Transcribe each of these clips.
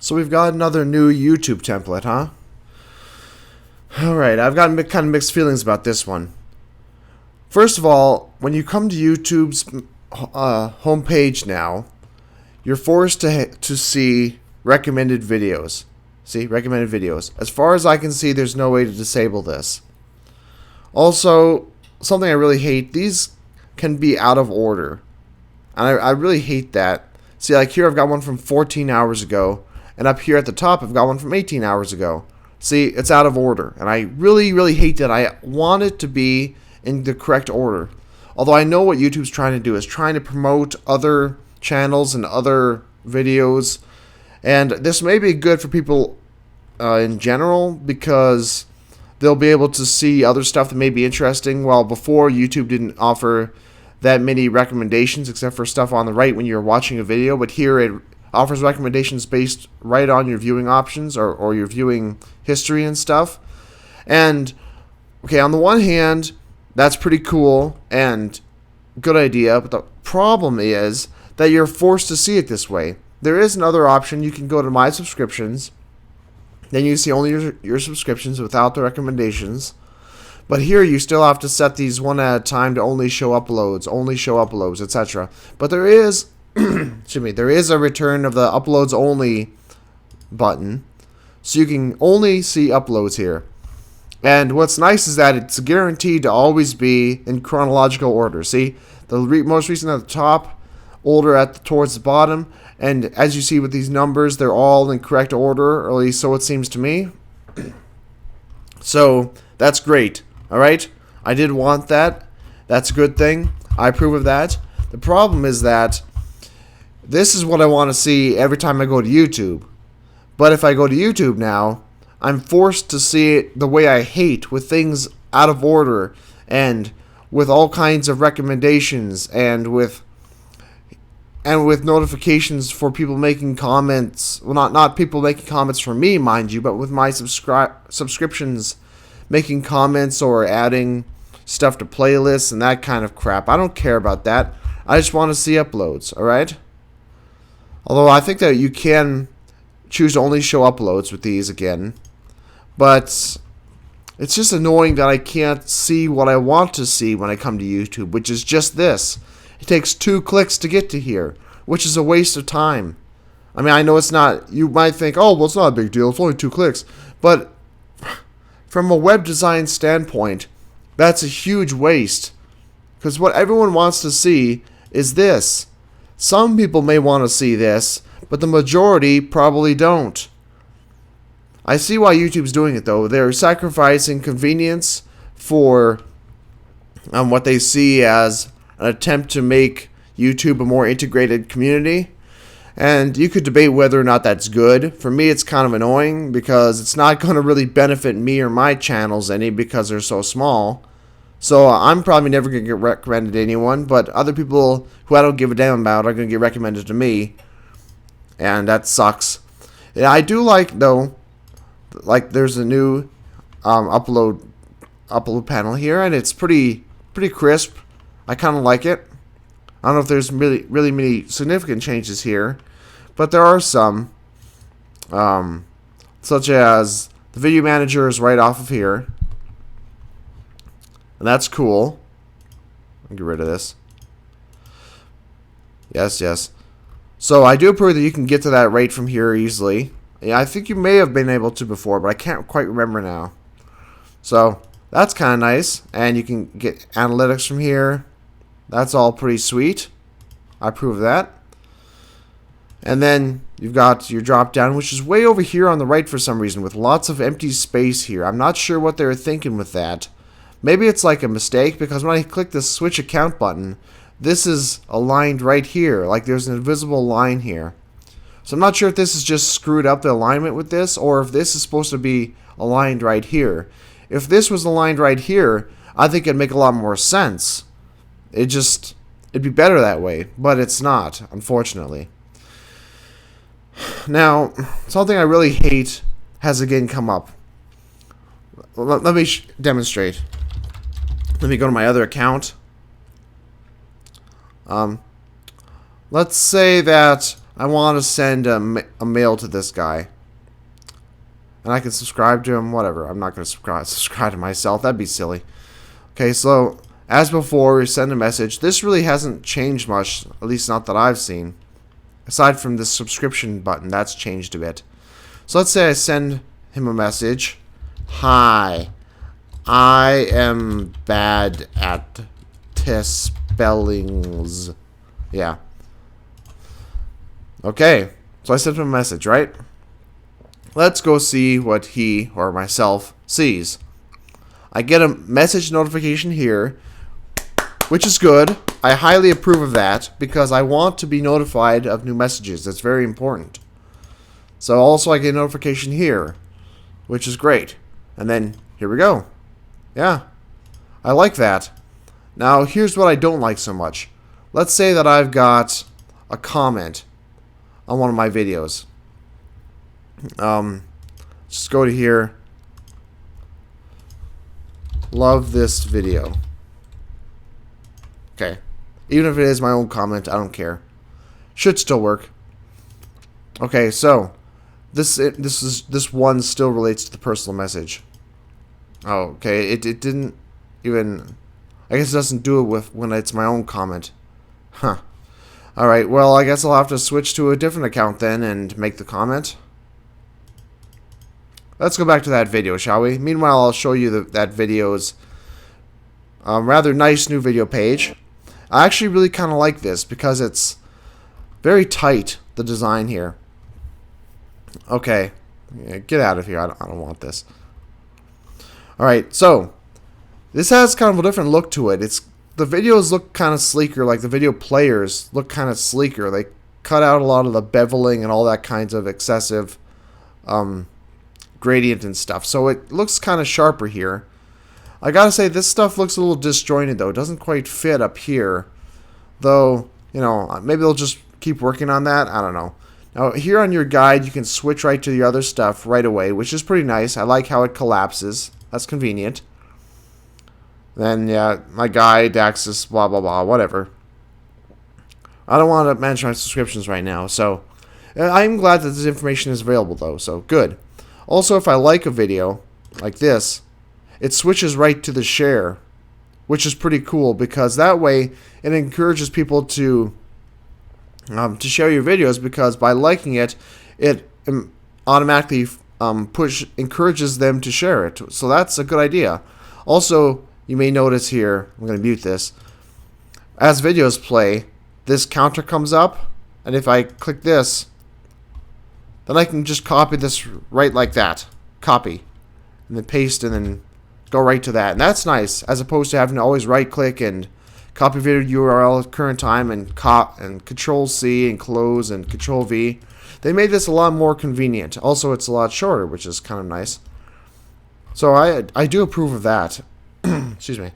So we've got another new YouTube template, huh? Alright, I've got kind of mixed feelings about this one. First of all, when you come to YouTube's homepage now, you're forced to see recommended videos. See, recommended videos. As far as I can see, there's no way to disable this. Also, something I really hate, these can be out of order. And I really hate that. See, like here I've got one from 14 hours ago, and up here at the top I've got one from 18 hours ago. See, it's out of order, and I really, really hate that. I want it to be in the correct order. Although I know what YouTube's trying to do is trying to promote other channels and other videos, and this may be good for people in general because they'll be able to see other stuff that may be interesting. While before, YouTube didn't offer that many recommendations except for stuff on the right when you're watching a video, but here it offers recommendations based right on your viewing options or your viewing history and stuff. And okay, on the one hand, that's pretty cool and good idea, but the problem is that you're forced to see it this way. There is another option. You can go to My Subscriptions. Then you see only your subscriptions without the recommendations. But here you still have to set these one at a time to only show uploads, etc. But there is excuse me, there is a return of the uploads only button. So you can only see uploads here. And what's nice is that it's guaranteed to always be in chronological order. See, the most recent at the top, older towards the bottom, and as you see with these numbers, they're all in correct order, or at least so it seems to me. So that's great. All right, I did want that. That's a good thing. I approve of that. The problem is that this is what I want to see every time I go to YouTube. But if I go to YouTube now, I'm forced to see it the way I hate, with things out of order and with all kinds of recommendations and with notifications for people making comments. Well, not people making comments for me, mind you, but with my subscriptions making comments or adding stuff to playlists and that kind of crap. I don't care about that. I just want to see uploads, alright? Although I think that you can choose to only show uploads with these again. But it's just annoying that I can't see what I want to see when I come to YouTube, which is just this. It takes 2 clicks to get to here, which is a waste of time. I mean, I know it's not, you might think, oh, well, it's not a big deal, it's only 2 clicks. But from a web design standpoint, that's a huge waste. Because what everyone wants to see is this. Some people may want to see this, but the majority probably don't. I see why YouTube's doing it, though. They're sacrificing convenience for what they see as an attempt to make YouTube a more integrated community. And you could debate whether or not that's good. For me, it's kind of annoying because it's not going to really benefit me or my channels any because they're so small. So I'm probably never going to get recommended to anyone, but other people who I don't give a damn about are going to get recommended to me. And that sucks. Yeah, I do like, though, like there's a new upload panel here, and it's pretty crisp. I kind of like it. I don't know if there's really many significant changes here, but there are some, such as the video manager is right off of here, and that's cool. I'll get rid of this. Yes. So I do approve that you can get to that right from here easily. Yeah, I think you may have been able to before, but I can't quite remember now. So that's kind of nice, and you can get analytics from here. That's all pretty sweet. I approve of that. And then you've got your drop down, which is way over here on the right for some reason, with lots of empty space here. I'm not sure what they were thinking with that. Maybe it's like a mistake, because when I click the switch account button, this is aligned right here. Like there's an invisible line here. So I'm not sure if this is just screwed up the alignment with this, or if this is supposed to be aligned right here. If this was aligned right here, I think it'd make a lot more sense. It'd be better that way, but it's not, unfortunately. Now, something I really hate has again come up. Let me demonstrate. Let me go to my other account. Let's say that I want to send a mail to this guy. And I can subscribe to him, whatever. I'm not going to subscribe to myself. That'd be silly. Okay, so as before, we send a message. This really hasn't changed much, at least not that I've seen. Aside from the subscription button, that's changed a bit. So let's say I send him a message. Hi, I am bad at spellings. Yeah. Okay, so I sent him a message, right? Let's go see what he or myself sees. I get a message notification here, which is good. I highly approve of that because I want to be notified of new messages. That's very important. So also I get a notification here, which is great. And then here we go. Yeah, I like that. Now here's what I don't like so much. Let's say that I've got a comment on one of my videos. Just go to here. Love this video. Okay. Even if it is my own comment, I don't care. Should still work. Okay, so this one still relates to the personal message. Oh, okay. It didn't even. I guess it doesn't do it with when it's my own comment. Huh. All right. Well, I guess I'll have to switch to a different account then and make the comment. Let's go back to that video, shall we? Meanwhile, I'll show you that video's rather nice new video page. I actually really kind of like this because it's very tight, the design here. Okay, yeah, get out of here. I don't want this. Alright, so this has kind of a different look to it. The videos look kind of sleeker, like the video players look kind of sleeker. They cut out a lot of the beveling and all that kinds of excessive gradient and stuff. So it looks kind of sharper here. I gotta say, this stuff looks a little disjointed though. It doesn't quite fit up here. Though, you know, maybe they'll just keep working on that. I don't know. Now, here on your guide, you can switch right to the other stuff right away, which is pretty nice. I like how it collapses. That's convenient. Then, yeah, my guide, access, blah, blah, blah, whatever. I don't want to manage my subscriptions right now, so I'm glad that this information is available, though, so good. Also, if I like a video like this, it switches right to the share, which is pretty cool because that way it encourages people to share your videos, because by liking it, it automatically encourages them to share it. So that's a good idea. Also, you may notice here, I'm going to mute this, as videos play, this counter comes up, and if I click this, then I can just copy this right like that. Copy. And then paste and then go right to that. And that's nice, as opposed to having to always right click and copy video URL at current time and Control C and close and Control V. They made this a lot more convenient. Also, it's a lot shorter, which is kind of nice. So I do approve of that. Excuse me.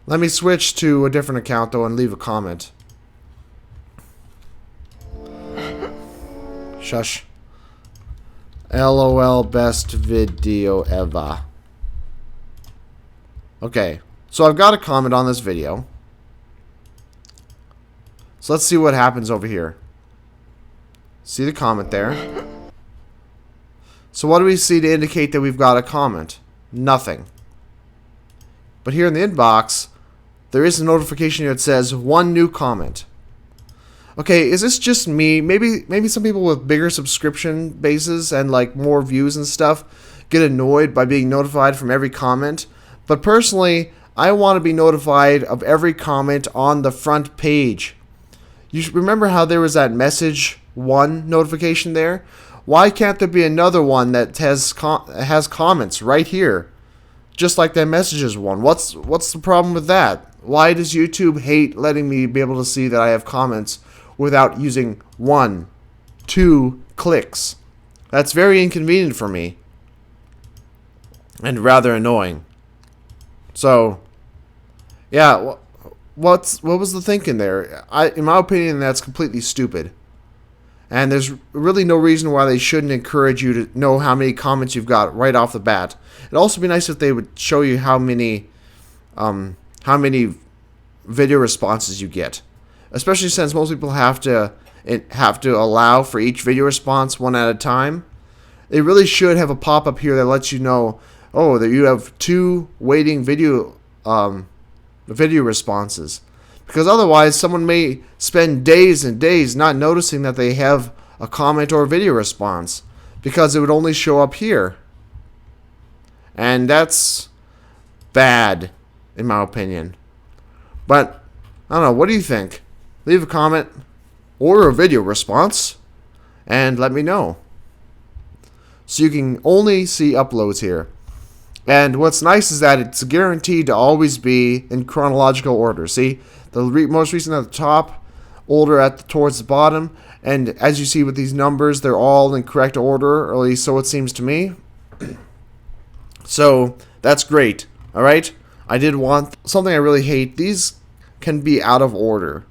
Let me switch to a different account though and leave a comment. Shush. LOL, best video ever. Okay, so I've got a comment on this video. So let's see what happens over here. See the comment there? So what do we see to indicate that we've got a comment? Nothing. But here in the inbox, there is a notification that says one new comment. Okay, is this just me? Maybe some people with bigger subscription bases and like more views and stuff get annoyed by being notified from every comment. But personally, I want to be notified of every comment on the front page. You should remember how there was that message 1 notification there? Why can't there be another one that has comments right here? Just like that messages one. What's the problem with that? Why does YouTube hate letting me be able to see that I have comments without using 1, 2 clicks? That's very inconvenient for me. And rather annoying. So, yeah, what was the thinking there? In my opinion, that's completely stupid. And there's really no reason why they shouldn't encourage you to know how many comments you've got right off the bat. It'd also be nice if they would show you how many video responses you get. Especially since most people have to it have to allow for each video response one at a time. It really should have a pop-up here that lets you know, oh, that you have 2 waiting video responses. Because otherwise, someone may spend days and days not noticing that they have a comment or a video response because it would only show up here. And that's bad, in my opinion. But, I don't know, what do you think? Leave a comment or a video response and let me know. So you can only see uploads here. And what's nice is that it's guaranteed to always be in chronological order. See, the most recent at the top, older towards the bottom, and as you see with these numbers, they're all in correct order, or at least so it seems to me. So that's great. All right, I did want something I really hate. These can be out of order,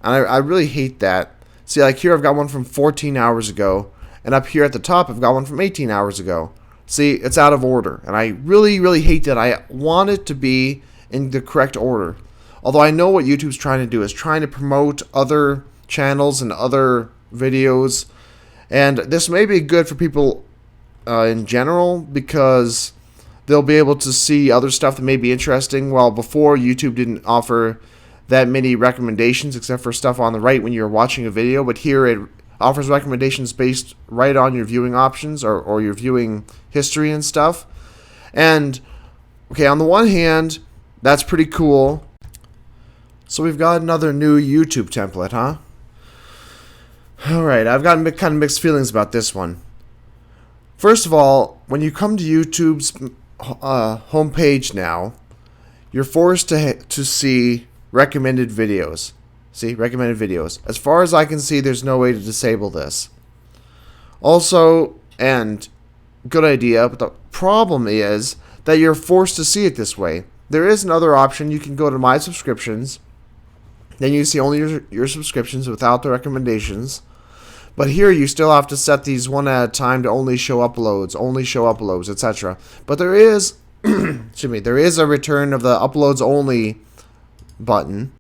and I really hate that. See, like here I've got one from 14 hours ago, and up here at the top I've got one from 18 hours ago. See, it's out of order, and I really, really hate that. I want it to be in the correct order. Although I know what YouTube's trying to do is trying to promote other channels and other videos, and this may be good for people in general because they'll be able to see other stuff that may be interesting. While before, YouTube didn't offer that many recommendations except for stuff on the right when you're watching a video, but here it offers recommendations based right on your viewing options or your viewing history and stuff. And okay, on the one hand, that's pretty cool. So we've got another new YouTube template, huh? Alright, I've got kind of mixed feelings about this one. First of all, when you come to YouTube's homepage now, you're forced to see recommended videos. See, recommended videos. As far as I can see, there's no way to disable this. Also, and good idea, but the problem is that you're forced to see it this way. There is another option. You can go to My Subscriptions. Then you see only your subscriptions without the recommendations. But here you still have to set these one at a time to only show uploads, etc. But there is, excuse me, there is a return of the uploads only button.